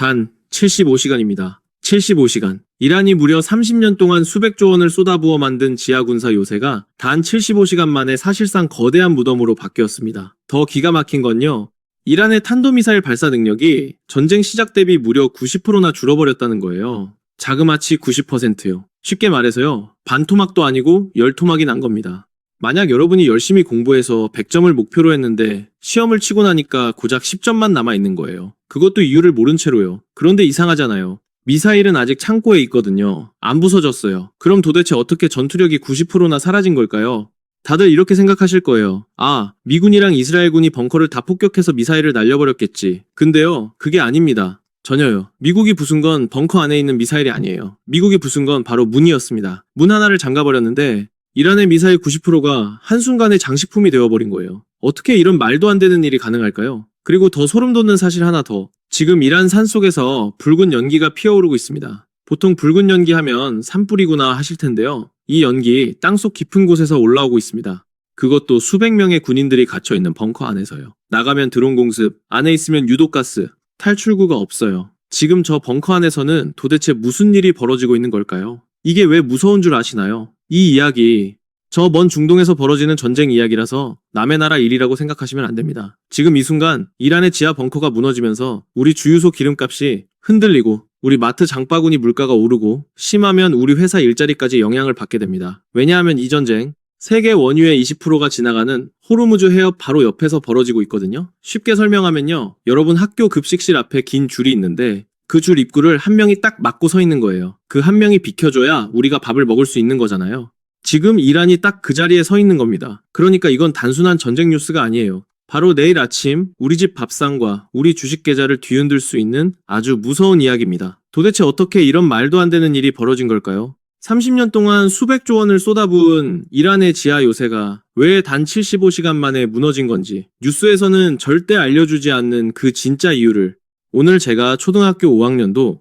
단 75시간입니다. 75시간. 이란이 무려 30년 동안 수백조 원을 쏟아부어 만든 지하군사 요새가 단 75시간 만에 사실상 거대한 무덤으로 바뀌었습니다. 더 기가 막힌 건요. 이란의 탄도미사일 발사 능력이 전쟁 시작 대비 무려 90%나 줄어버렸다는 거예요. 자그마치 90%요. 쉽게 말해서요. 반토막도 아니고 열토막이 난 겁니다. 만약 여러분이 열심히 공부해서 100점을 목표로 했는데 시험을 치고 나니까 고작 10점만 남아있는 거예요. 그것도 이유를 모른 채로요. 그런데 이상하잖아요. 미사일은 아직 창고에 있거든요. 안 부서졌어요. 그럼 도대체 어떻게 전투력이 90%나 사라진 걸까요? 다들 이렇게 생각하실 거예요. 아, 미군이랑 이스라엘군이 벙커를 다 폭격해서 미사일을 날려버렸겠지. 근데요, 그게 아닙니다. 전혀요. 미국이 부순 건 벙커 안에 있는 미사일이 아니에요. 미국이 부순 건 바로 문이었습니다. 문 하나를 잠가버렸는데 이란의 미사일 90%가 한순간에 장식품이 되어버린 거예요. 어떻게 이런 말도 안 되는 일이 가능할까요? 그리고 더 소름 돋는 사실 하나 더. 지금 이란 산속에서 붉은 연기가 피어오르고 있습니다. 보통 붉은 연기 하면 산불이구나 하실 텐데요. 이 연기 땅속 깊은 곳에서 올라오고 있습니다. 그것도 수백 명의 군인들이 갇혀있는 벙커 안에서요. 나가면 드론 공습, 안에 있으면 유독가스, 탈출구가 없어요. 지금 저 벙커 안에서는 도대체 무슨 일이 벌어지고 있는 걸까요? 이게 왜 무서운 줄 아시나요? 이 이야기, 저 먼 중동에서 벌어지는 전쟁 이야기라서 남의 나라 일이라고 생각하시면 안 됩니다. 지금 이 순간 이란의 지하 벙커가 무너지면서 우리 주유소 기름값이 흔들리고 우리 마트 장바구니 물가가 오르고 심하면 우리 회사 일자리까지 영향을 받게 됩니다. 왜냐하면 이 전쟁 세계 원유의 20%가 지나가는 호르무즈 해협 바로 옆에서 벌어지고 있거든요. 쉽게 설명하면요. 여러분 학교 급식실 앞에 긴 줄이 있는데 그 줄 입구를 한 명이 딱 막고 서 있는 거예요. 그 한 명이 비켜줘야 우리가 밥을 먹을 수 있는 거잖아요. 지금 이란이 딱 그 자리에 서 있는 겁니다. 그러니까 이건 단순한 전쟁 뉴스가 아니에요. 바로 내일 아침 우리 집 밥상과 우리 주식 계좌를 뒤흔들 수 있는 아주 무서운 이야기입니다. 도대체 어떻게 이런 말도 안 되는 일이 벌어진 걸까요? 30년 동안 수백조 원을 쏟아부은 이란의 지하 요새가 왜 단 75시간 만에 무너진 건지 뉴스에서는 절대 알려주지 않는 그 진짜 이유를 오늘 제가 초등학교 5학년도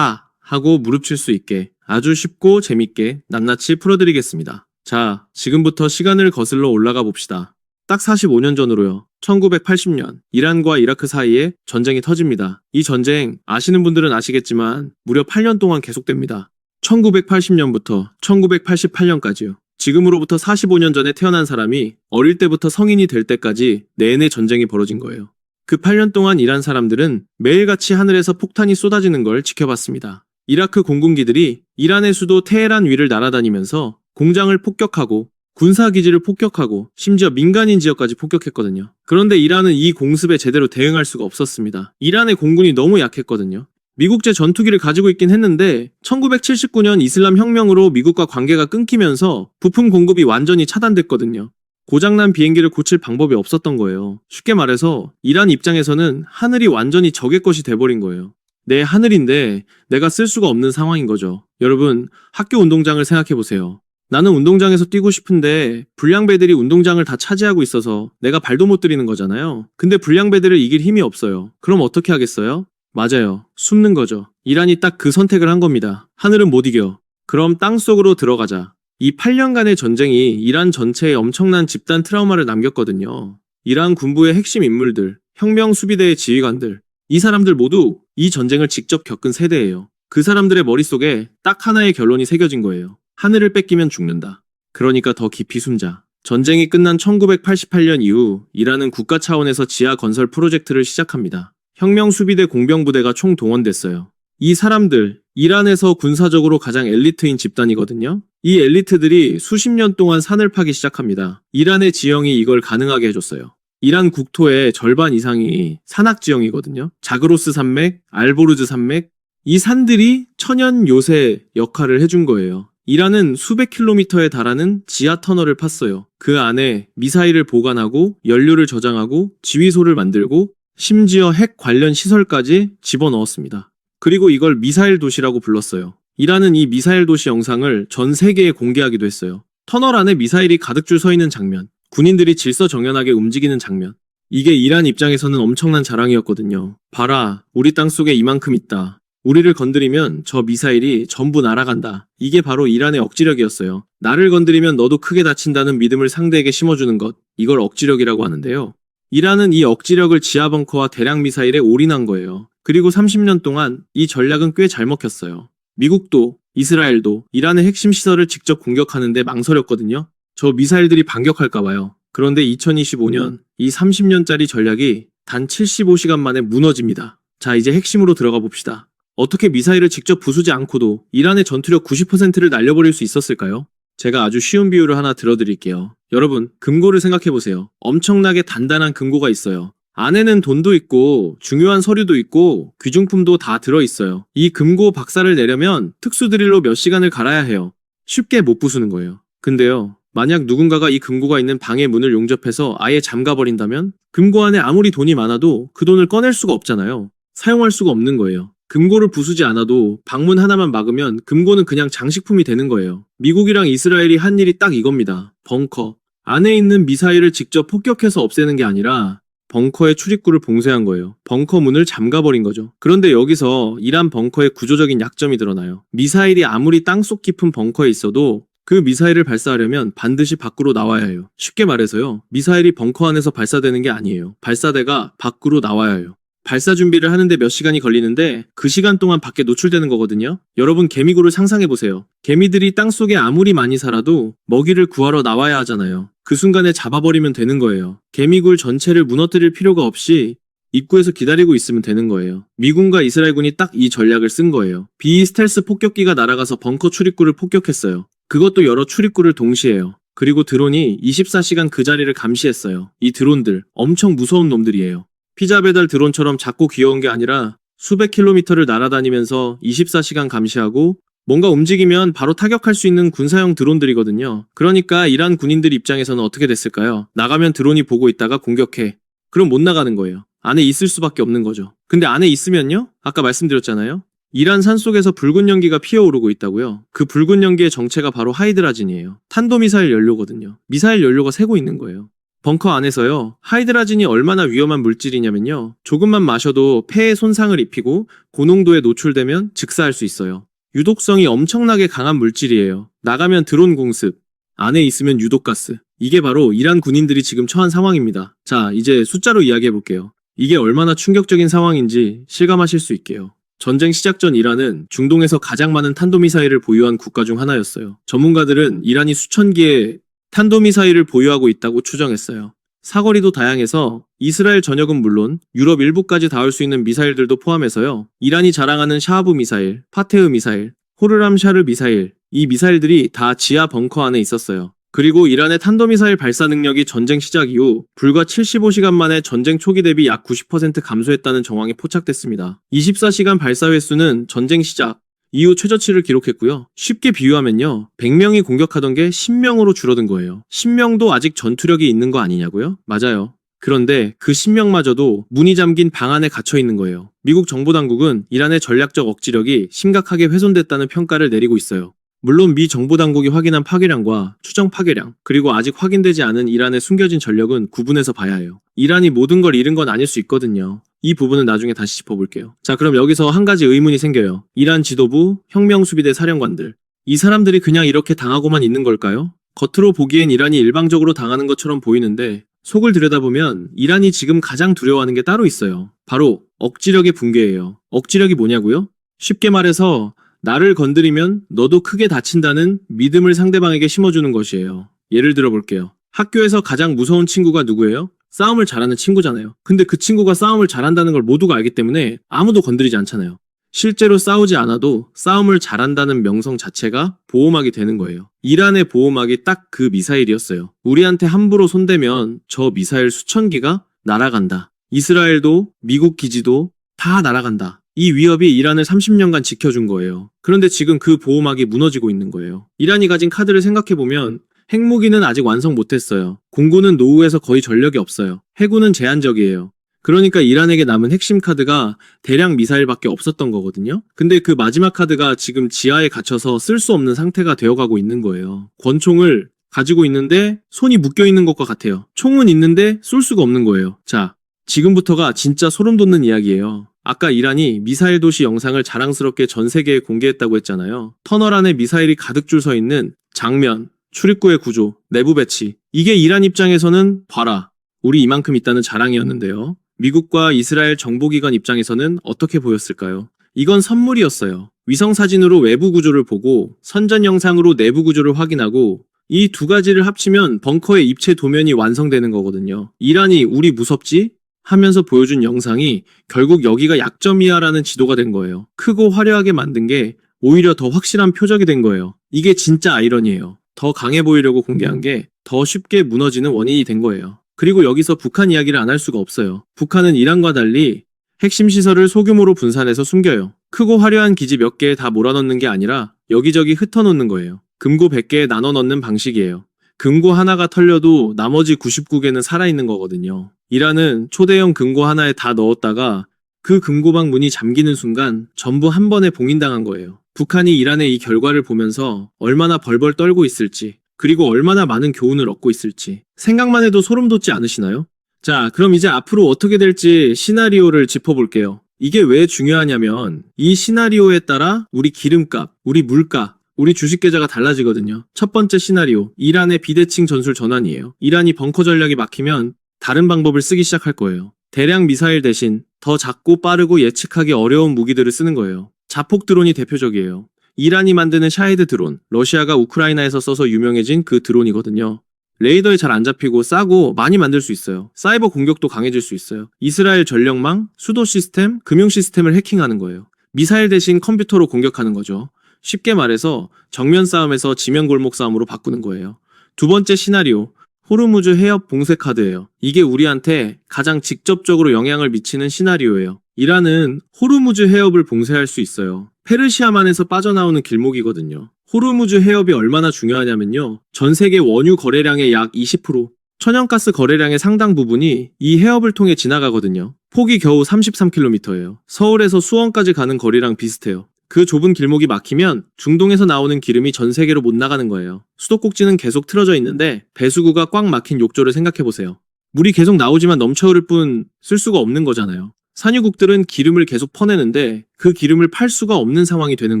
하고 무릎칠 수 있게 아주 쉽고 재밌게 낱낱이 풀어드리겠습니다. 자, 지금부터 시간을 거슬러 올라가 봅시다. 딱 45년 전으로요. 1980년 이란과 이라크 사이에 전쟁이 터집니다. 이 전쟁 아시는 분들은 아시겠지만 무려 8년 동안 계속됩니다. 1980년부터 1988년까지요. 지금으로부터 45년 전에 태어난 사람이 어릴 때부터 성인이 될 때까지 내내 전쟁이 벌어진 거예요. 그 8년 동안 이란 사람들은 매일같이 하늘에서 폭탄이 쏟아지는 걸 지켜봤습니다. 이라크 공군기들이 이란의 수도 테헤란 위를 날아다니면서 공장을 폭격하고 군사기지를 폭격하고 심지어 민간인 지역까지 폭격했거든요. 그런데 이란은 이 공습에 제대로 대응할 수가 없었습니다. 이란의 공군이 너무 약했거든요. 미국제 전투기를 가지고 있긴 했는데 1979년 이슬람 혁명으로 미국과 관계가 끊기면서 부품 공급이 완전히 차단됐거든요. 고장난 비행기를 고칠 방법이 없었던 거예요. 쉽게 말해서 이란 입장에서는 하늘이 완전히 적의 것이 돼버린 거예요. 내 하늘인데 내가 쓸 수가 없는 상황인 거죠. 여러분, 학교 운동장을 생각해보세요. 나는 운동장에서 뛰고 싶은데 불량배들이 운동장을 다 차지하고 있어서 내가 발도 못 들이는 거잖아요. 근데 불량배들을 이길 힘이 없어요. 그럼 어떻게 하겠어요? 맞아요. 숨는 거죠. 이란이 딱 그 선택을 한 겁니다. 하늘은 못 이겨. 그럼 땅속으로 들어가자. 이 8년간의 전쟁이 이란 전체에 엄청난 집단 트라우마를 남겼거든요. 이란 군부의 핵심 인물들, 혁명 수비대의 지휘관들, 이 사람들 모두 이 전쟁을 직접 겪은 세대예요. 그 사람들의 머릿속에 딱 하나의 결론이 새겨진 거예요. 하늘을 뺏기면 죽는다. 그러니까 더 깊이 숨자. 전쟁이 끝난 1988년 이후 이란은 국가 차원에서 지하 건설 프로젝트를 시작합니다. 혁명 수비대 공병부대가 총 동원됐어요. 이 사람들, 이란에서 군사적으로 가장 엘리트인 집단이거든요. 이 엘리트들이 수십 년 동안 산을 파기 시작합니다. 이란의 지형이 이걸 가능하게 해줬어요. 이란 국토의 절반 이상이 산악지형이거든요. 자그로스 산맥, 알보르즈 산맥, 이 산들이 천연 요새 역할을 해준 거예요. 이란은 수백 킬로미터에 달하는 지하 터널을 팠어요. 그 안에 미사일을 보관하고 연료를 저장하고 지휘소를 만들고 심지어 핵 관련 시설까지 집어넣었습니다. 그리고 이걸 미사일 도시라고 불렀어요. 이란은 이 미사일 도시 영상을 전 세계에 공개하기도 했어요. 터널 안에 미사일이 가득 줄 서 있는 장면, 군인들이 질서정연하게 움직이는 장면. 이게 이란 입장에서는 엄청난 자랑이었거든요. 봐라, 우리 땅속에 이만큼 있다. 우리를 건드리면 저 미사일이 전부 날아간다. 이게 바로 이란의 억지력이었어요. 나를 건드리면 너도 크게 다친다는 믿음을 상대에게 심어주는 것. 이걸 억지력이라고 하는데요. 이란은 이 억지력을 지하벙커와 대량 미사일에 올인한 거예요. 그리고 30년 동안 이 전략은 꽤 잘 먹혔어요. 미국도 이스라엘도 이란의 핵심 시설을 직접 공격하는데 망설였거든요. 저 미사일들이 반격할까봐요. 그런데 2025년 이 30년짜리 전략이 단 75시간 만에 무너집니다. 자, 이제 핵심으로 들어가 봅시다. 어떻게 미사일을 직접 부수지 않고도 이란의 전투력 90%를 날려버릴 수 있었을까요? 제가 아주 쉬운 비유를 하나 들어드릴게요. 여러분, 금고를 생각해보세요. 엄청나게 단단한 금고가 있어요. 안에는 돈도 있고 중요한 서류도 있고 귀중품도 다 들어있어요. 이 금고 박살을 내려면 특수 드릴로 몇 시간을 갈아야 해요. 쉽게 못 부수는 거예요. 근데요, 만약 누군가가 이 금고가 있는 방의 문을 용접해서 아예 잠가버린다면 금고 안에 아무리 돈이 많아도 그 돈을 꺼낼 수가 없잖아요. 사용할 수가 없는 거예요. 금고를 부수지 않아도 방문 하나만 막으면 금고는 그냥 장식품이 되는 거예요. 미국이랑 이스라엘이 한 일이 딱 이겁니다. 벙커. 안에 있는 미사일을 직접 폭격해서 없애는 게 아니라 벙커의 출입구를 봉쇄한 거예요. 벙커 문을 잠가버린 거죠. 그런데 여기서 이란 벙커의 구조적인 약점이 드러나요. 미사일이 아무리 땅속 깊은 벙커에 있어도 그 미사일을 발사하려면 반드시 밖으로 나와야 해요. 쉽게 말해서요, 미사일이 벙커 안에서 발사되는 게 아니에요. 발사대가 밖으로 나와야 해요. 발사 준비를 하는데 몇 시간이 걸리는데 그 시간 동안 밖에 노출되는 거거든요. 여러분, 개미굴을 상상해보세요. 개미들이 땅속에 아무리 많이 살아도 먹이를 구하러 나와야 하잖아요. 그 순간에 잡아버리면 되는 거예요. 개미굴 전체를 무너뜨릴 필요가 없이 입구에서 기다리고 있으면 되는 거예요. 미군과 이스라엘군이 딱 이 전략을 쓴 거예요. 비스텔스 폭격기가 날아가서 벙커 출입구를 폭격했어요. 그것도 여러 출입구를 동시에요. 그리고 드론이 24시간 그 자리를 감시했어요. 이 드론들 엄청 무서운 놈들이에요. 피자 배달 드론처럼 작고 귀여운 게 아니라 수백 킬로미터를 날아다니면서 24시간 감시하고 뭔가 움직이면 바로 타격할 수 있는 군사용 드론들이거든요. 그러니까 이란 군인들 입장에서는 어떻게 됐을까요? 나가면 드론이 보고 있다가 공격해. 그럼 못 나가는 거예요. 안에 있을 수밖에 없는 거죠. 근데 안에 있으면요? 아까 말씀드렸잖아요. 이란 산속에서 붉은 연기가 피어오르고 있다고요. 그 붉은 연기의 정체가 바로 하이드라진이에요. 탄도미사일 연료거든요. 미사일 연료가 새고 있는 거예요. 벙커 안에서요, 하이드라진이 얼마나 위험한 물질이냐면요, 조금만 마셔도 폐에 손상을 입히고 고농도에 노출되면 즉사할 수 있어요. 유독성이 엄청나게 강한 물질이에요. 나가면 드론 공습, 안에 있으면 유독가스. 이게 바로 이란 군인들이 지금 처한 상황입니다. 자, 이제 숫자로 이야기해볼게요. 이게 얼마나 충격적인 상황인지 실감하실 수 있게요. 전쟁 시작 전 이란은 중동에서 가장 많은 탄도미사일을 보유한 국가 중 하나였어요. 전문가들은 이란이 수천 개의 탄도미사일을 보유하고 있다고 추정했어요. 사거리도 다양해서 이스라엘 전역은 물론 유럽 일부까지 닿을 수 있는 미사일들도 포함해서요, 이란이 자랑하는 샤하브 미사일, 파테흐 미사일, 호르람샤르 미사일, 이 미사일들이 다 지하 벙커 안에 있었어요. 그리고 이란의 탄도미사일 발사 능력이 전쟁 시작 이후 불과 75시간 만에 전쟁 초기 대비 약 90% 감소했다는 정황이 포착됐습니다. 24시간 발사 횟수는 전쟁 시작 이후 최저치를 기록했고요. 쉽게 비유하면요, 100명이 공격하던 게 10명으로 줄어든 거예요. 10명도 아직 전투력이 있는 거 아니냐고요? 맞아요. 그런데 그 10명마저도 문이 잠긴 방 안에 갇혀 있는 거예요. 미국 정보당국은 이란의 전략적 억지력이 심각하게 훼손됐다는 평가를 내리고 있어요. 물론 미 정보당국이 확인한 파괴량과 추정 파괴량, 그리고 아직 확인되지 않은 이란의 숨겨진 전력은 구분해서 봐야 해요. 이란이 모든 걸 잃은 건 아닐 수 있거든요. 이 부분은 나중에 다시 짚어볼게요. 자, 그럼 여기서 한 가지 의문이 생겨요. 이란 지도부, 혁명수비대 사령관들. 이 사람들이 그냥 이렇게 당하고만 있는 걸까요? 겉으로 보기엔 이란이 일방적으로 당하는 것처럼 보이는데 속을 들여다보면 이란이 지금 가장 두려워하는 게 따로 있어요. 바로 억지력의 붕괴예요. 억지력이 뭐냐고요? 쉽게 말해서 나를 건드리면 너도 크게 다친다는 믿음을 상대방에게 심어주는 것이에요. 예를 들어볼게요. 학교에서 가장 무서운 친구가 누구예요? 싸움을 잘하는 친구잖아요. 근데 그 친구가 싸움을 잘한다는 걸 모두가 알기 때문에 아무도 건드리지 않잖아요. 실제로 싸우지 않아도 싸움을 잘한다는 명성 자체가 보호막이 되는 거예요. 이란의 보호막이 딱 그 미사일이었어요. 우리한테 함부로 손대면 저 미사일 수천 기가 날아간다. 이스라엘도 미국 기지도 다 날아간다. 이 위협이 이란을 30년간 지켜준 거예요. 그런데 지금 그 보호막이 무너지고 있는 거예요. 이란이 가진 카드를 생각해보면 핵무기는 아직 완성 못했어요. 공군은 노후해서 거의 전력이 없어요. 해군은 제한적이에요. 그러니까 이란에게 남은 핵심 카드가 대량 미사일밖에 없었던 거거든요. 근데 그 마지막 카드가 지금 지하에 갇혀서 쓸 수 없는 상태가 되어가고 있는 거예요. 권총을 가지고 있는데 손이 묶여 있는 것과 같아요. 총은 있는데 쏠 수가 없는 거예요. 자, 지금부터가 진짜 소름 돋는 이야기예요. 아까 이란이 미사일 도시 영상을 자랑스럽게 전 세계에 공개했다고 했잖아요. 터널 안에 미사일이 가득 줄 서 있는 장면, 출입구의 구조, 내부 배치. 이게 이란 입장에서는 봐라, 우리 이만큼 있다는 자랑이었는데요. 미국과 이스라엘 정보기관 입장에서는 어떻게 보였을까요? 이건 선물이었어요. 위성 사진으로 외부 구조를 보고 선전 영상으로 내부 구조를 확인하고 이 두 가지를 합치면 벙커의 입체 도면이 완성되는 거거든요. 이란이 우리 무섭지? 하면서 보여준 영상이 결국 여기가 약점이야라는 지도가 된 거예요. 크고 화려하게 만든 게 오히려 더 확실한 표적이 된 거예요. 이게 진짜 아이러니예요. 더 강해 보이려고 공개한 게 더 쉽게 무너지는 원인이 된 거예요. 그리고 여기서 북한 이야기를 안 할 수가 없어요. 북한은 이란과 달리 핵심 시설을 소규모로 분산해서 숨겨요. 크고 화려한 기지 몇 개에 다 몰아넣는 게 아니라 여기저기 흩어놓는 거예요. 금고 100개에 나눠 넣는 방식이에요. 금고 하나가 털려도 나머지 99개는 살아있는 거거든요. 이란은 초대형 금고 하나에 다 넣었다가 그 금고방 문이 잠기는 순간 전부 한 번에 봉인당한 거예요. 북한이 이란의 이 결과를 보면서 얼마나 벌벌 떨고 있을지, 그리고 얼마나 많은 교훈을 얻고 있을지 생각만 해도 소름 돋지 않으시나요? 자, 그럼 이제 앞으로 어떻게 될지 시나리오를 짚어볼게요. 이게 왜 중요하냐면 이 시나리오에 따라 우리 기름값, 우리 물가, 우리 주식 계좌가 달라지거든요. 첫 번째 시나리오, 이란의 비대칭 전술 전환이에요. 이란이 벙커 전략이 막히면 다른 방법을 쓰기 시작할 거예요. 대량 미사일 대신 더 작고 빠르고 예측하기 어려운 무기들을 쓰는 거예요. 자폭 드론이 대표적이에요. 이란이 만드는 샤헤드 드론, 러시아가 우크라이나에서 써서 유명해진 그 드론이거든요. 레이더에 잘 안 잡히고 싸고 많이 만들 수 있어요. 사이버 공격도 강해질 수 있어요. 이스라엘 전력망, 수도 시스템, 금융 시스템을 해킹하는 거예요. 미사일 대신 컴퓨터로 공격하는 거죠. 쉽게 말해서 정면 싸움에서 지면 골목 싸움으로 바꾸는 거예요. 두 번째 시나리오, 호르무즈 해협 봉쇄 카드예요. 이게 우리한테 가장 직접적으로 영향을 미치는 시나리오예요. 이란은 호르무즈 해협을 봉쇄할 수 있어요. 페르시아만에서 빠져나오는 길목이거든요. 호르무즈 해협이 얼마나 중요하냐면요. 전 세계 원유 거래량의 약 20%, 천연가스 거래량의 상당 부분이 이 해협을 통해 지나가거든요. 폭이 겨우 33km예요. 서울에서 수원까지 가는 거리랑 비슷해요. 그 좁은 길목이 막히면 중동에서 나오는 기름이 전 세계로 못 나가는 거예요. 수도꼭지는 계속 틀어져 있는데 배수구가 꽉 막힌 욕조를 생각해보세요. 물이 계속 나오지만 넘쳐흐를 뿐 쓸 수가 없는 거잖아요. 산유국들은 기름을 계속 퍼내는데 그 기름을 팔 수가 없는 상황이 되는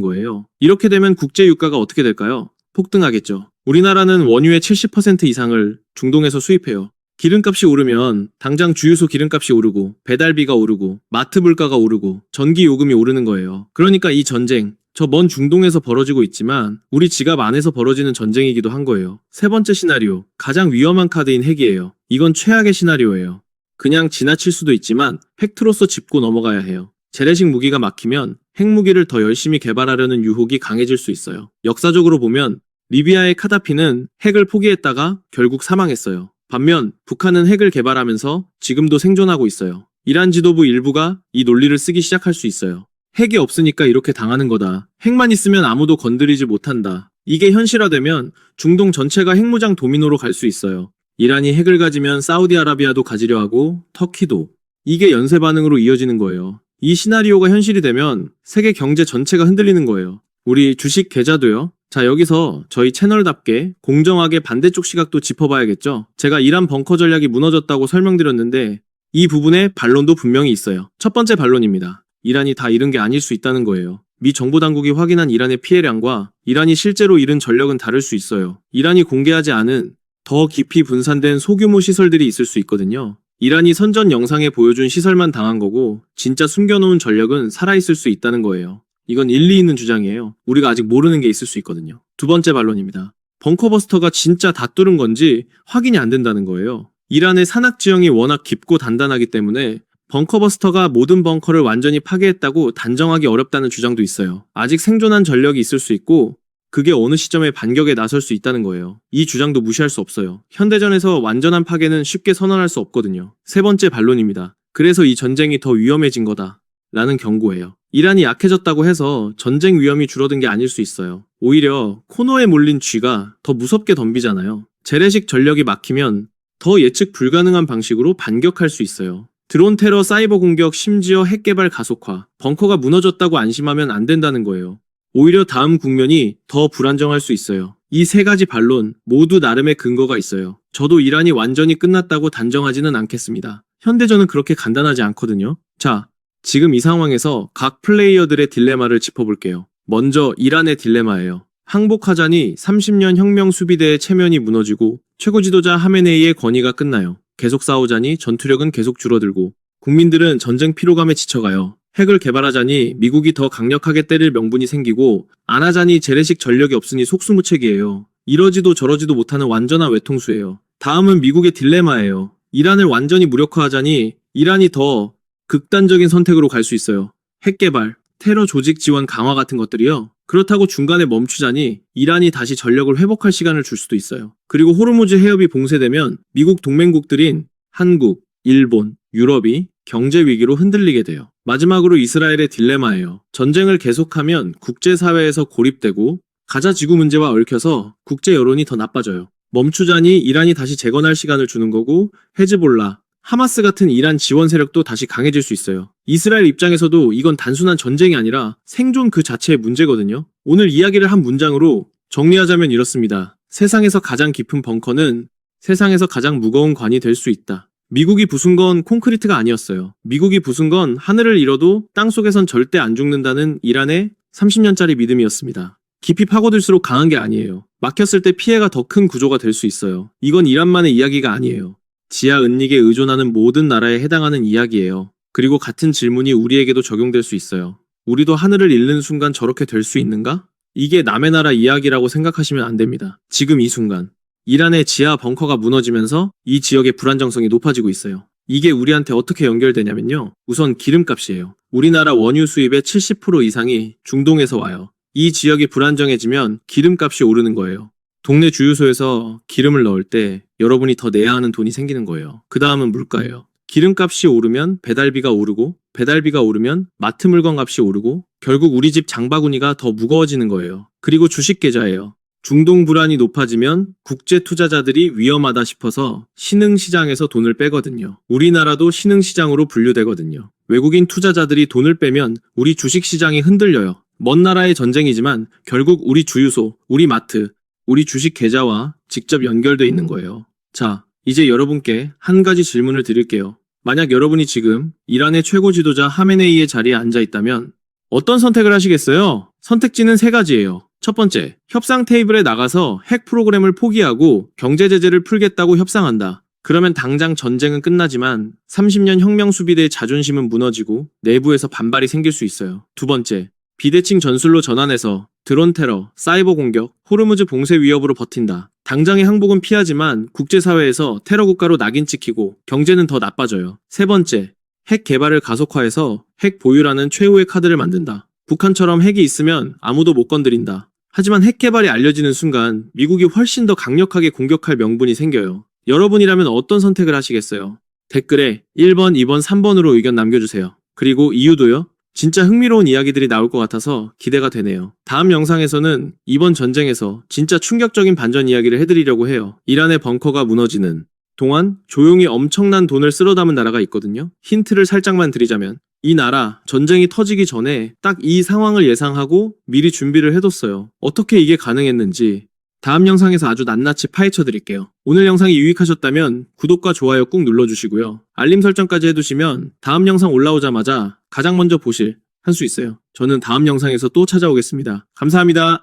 거예요. 이렇게 되면 국제 유가가 어떻게 될까요? 폭등하겠죠. 우리나라는 원유의 70% 이상을 중동에서 수입해요. 기름값이 오르면 당장 주유소 기름값이 오르고 배달비가 오르고 마트 물가가 오르고 전기 요금이 오르는 거예요. 그러니까 이 전쟁, 저 먼 중동에서 벌어지고 있지만 우리 지갑 안에서 벌어지는 전쟁이기도 한 거예요. 세 번째 시나리오, 가장 위험한 카드인 핵이에요. 이건 최악의 시나리오예요. 그냥 지나칠 수도 있지만 팩트로서 짚고 넘어가야 해요. 재래식 무기가 막히면 핵무기를 더 열심히 개발하려는 유혹이 강해질 수 있어요. 역사적으로 보면 리비아의 카다피는 핵을 포기했다가 결국 사망했어요. 반면 북한은 핵을 개발하면서 지금도 생존하고 있어요. 이란 지도부 일부가 이 논리를 쓰기 시작할 수 있어요. 핵이 없으니까 이렇게 당하는 거다. 핵만 있으면 아무도 건드리지 못한다. 이게 현실화되면 중동 전체가 핵무장 도미노로 갈 수 있어요. 이란이 핵을 가지면 사우디아라비아도 가지려 하고 터키도. 이게 연쇄 반응으로 이어지는 거예요. 이 시나리오가 현실이 되면 세계 경제 전체가 흔들리는 거예요. 우리 주식 계좌도요. 자, 여기서 저희 채널답게 공정하게 반대쪽 시각도 짚어봐야겠죠. 제가 이란 벙커 전략이 무너졌다고 설명드렸는데 이 부분에 반론도 분명히 있어요. 첫 번째 반론입니다. 이란이 다 잃은 게 아닐 수 있다는 거예요. 미 정보당국이 확인한 이란의 피해량과 이란이 실제로 잃은 전력은 다를 수 있어요. 이란이 공개하지 않은 더 깊이 분산된 소규모 시설들이 있을 수 있거든요. 이란이 선전 영상에 보여준 시설만 당한 거고 진짜 숨겨놓은 전력은 살아있을 수 있다는 거예요. 이건 일리 있는 주장이에요. 우리가 아직 모르는 게 있을 수 있거든요. 두 번째 반론입니다. 벙커버스터가 진짜 다 뚫은 건지 확인이 안 된다는 거예요. 이란의 산악 지형이 워낙 깊고 단단하기 때문에 벙커버스터가 모든 벙커를 완전히 파괴했다고 단정하기 어렵다는 주장도 있어요. 아직 생존한 전력이 있을 수 있고 그게 어느 시점에 반격에 나설 수 있다는 거예요. 이 주장도 무시할 수 없어요. 현대전에서 완전한 파괴는 쉽게 선언할 수 없거든요. 세 번째 반론입니다. 그래서 이 전쟁이 더 위험해진 거다 라는 경고예요. 이란이 약해졌다고 해서 전쟁 위험이 줄어든 게 아닐 수 있어요. 오히려 코너에 몰린 쥐가 더 무섭게 덤비잖아요. 재래식 전력이 막히면 더 예측 불가능한 방식으로 반격할 수 있어요. 드론 테러, 사이버 공격, 심지어 핵 개발 가속화, 벙커가 무너졌다고 안심하면 안 된다는 거예요. 오히려 다음 국면이 더 불안정할 수 있어요. 이 세 가지 반론 모두 나름의 근거가 있어요. 저도 이란이 완전히 끝났다고 단정하지는 않겠습니다. 현대전은 그렇게 간단하지 않거든요. 자, 지금 이 상황에서 각 플레이어들의 딜레마를 짚어볼게요. 먼저 이란의 딜레마예요. 항복하자니 30년 혁명 수비대의 체면이 무너지고 최고 지도자 하메네이의 권위가 끝나요. 계속 싸우자니 전투력은 계속 줄어들고 국민들은 전쟁 피로감에 지쳐가요. 핵을 개발하자니 미국이 더 강력하게 때릴 명분이 생기고 안 하자니 재래식 전력이 없으니 속수무책이에요. 이러지도 저러지도 못하는 완전한 외통수예요. 다음은 미국의 딜레마예요. 이란을 완전히 무력화하자니 이란이 더 극단적인 선택으로 갈 수 있어요. 핵 개발, 테러 조직 지원 강화 같은 것들이요. 그렇다고 중간에 멈추자니 이란이 다시 전력을 회복할 시간을 줄 수도 있어요. 그리고 호르무즈 해협이 봉쇄되면 미국 동맹국들인 한국, 일본, 유럽이 경제 위기로 흔들리게 돼요. 마지막으로 이스라엘의 딜레마예요. 전쟁을 계속하면 국제사회에서 고립되고 가자 지구 문제와 얽혀서 국제 여론이 더 나빠져요. 멈추자니 이란이 다시 재건할 시간을 주는 거고 헤즈볼라, 하마스 같은 이란 지원 세력도 다시 강해질 수 있어요. 이스라엘 입장에서도 이건 단순한 전쟁이 아니라 생존 그 자체의 문제거든요. 오늘 이야기를 한 문장으로 정리하자면 이렇습니다. 세상에서 가장 깊은 벙커는 세상에서 가장 무거운 관이 될 수 있다. 미국이 부순 건 콘크리트가 아니었어요. 미국이 부순 건 하늘을 잃어도 땅속에선 절대 안 죽는다는 이란의 30년짜리 믿음이었습니다. 깊이 파고들수록 강한 게 아니에요. 막혔을 때 피해가 더 큰 구조가 될 수 있어요. 이건 이란만의 이야기가 아니에요. 지하 은닉에 의존하는 모든 나라에 해당하는 이야기예요. 그리고 같은 질문이 우리에게도 적용될 수 있어요. 우리도 하늘을 잃는 순간 저렇게 될 수 있는가? 이게 남의 나라 이야기라고 생각하시면 안 됩니다. 지금 이 순간 이란의 지하 벙커가 무너지면서 이 지역의 불안정성이 높아지고 있어요. 이게 우리한테 어떻게 연결되냐면요. 우선 기름값이에요. 우리나라 원유 수입의 70% 이상이 중동에서 와요. 이 지역이 불안정해지면 기름값이 오르는 거예요. 동네 주유소에서 기름을 넣을 때 여러분이 더 내야 하는 돈이 생기는 거예요. 그 다음은 물가예요. 기름값이 오르면 배달비가 오르고 배달비가 오르면 마트 물건 값이 오르고 결국 우리 집 장바구니가 더 무거워지는 거예요. 그리고 주식 계좌예요. 중동 불안이 높아지면 국제 투자자들이 위험하다 싶어서 신흥시장에서 돈을 빼거든요. 우리나라도 신흥시장으로 분류되거든요. 외국인 투자자들이 돈을 빼면 우리 주식시장이 흔들려요. 먼 나라의 전쟁이지만 결국 우리 주유소, 우리 마트, 우리 주식 계좌와 직접 연결돼 있는 거예요. 자, 이제 여러분께 한 가지 질문을 드릴게요. 만약 여러분이 지금 이란의 최고 지도자 하메네이의 자리에 앉아 있다면 어떤 선택을 하시겠어요? 선택지는 세 가지예요. 첫 번째, 협상 테이블에 나가서 핵 프로그램을 포기하고 경제 제재를 풀겠다고 협상한다. 그러면 당장 전쟁은 끝나지만 30년 혁명 수비대의 자존심은 무너지고 내부에서 반발이 생길 수 있어요. 두 번째, 비대칭 전술로 전환해서 드론 테러, 사이버 공격, 호르무즈 봉쇄 위협으로 버틴다. 당장의 항복은 피하지만 국제사회에서 테러 국가로 낙인 찍히고 경제는 더 나빠져요. 세 번째, 핵 개발을 가속화해서 핵 보유라는 최후의 카드를 만든다. 북한처럼 핵이 있으면 아무도 못 건드린다. 하지만 핵 개발이 알려지는 순간 미국이 훨씬 더 강력하게 공격할 명분이 생겨요. 여러분이라면 어떤 선택을 하시겠어요? 댓글에 1번, 2번, 3번으로 의견 남겨주세요. 그리고 이유도요? 진짜 흥미로운 이야기들이 나올 것 같아서 기대가 되네요. 다음 영상에서는 이번 전쟁에서 진짜 충격적인 반전 이야기를 해드리려고 해요. 이란의 벙커가 무너지는 동안 조용히 엄청난 돈을 쓸어 담은 나라가 있거든요. 힌트를 살짝만 드리자면 이 나라 전쟁이 터지기 전에 딱 이 상황을 예상하고 미리 준비를 해뒀어요. 어떻게 이게 가능했는지 다음 영상에서 아주 낱낱이 파헤쳐 드릴게요. 오늘 영상이 유익하셨다면 구독과 좋아요 꾹 눌러주시고요. 알림 설정까지 해두시면 다음 영상 올라오자마자 가장 먼저 보실 수 있어요. 저는 다음 영상에서 또 찾아오겠습니다. 감사합니다.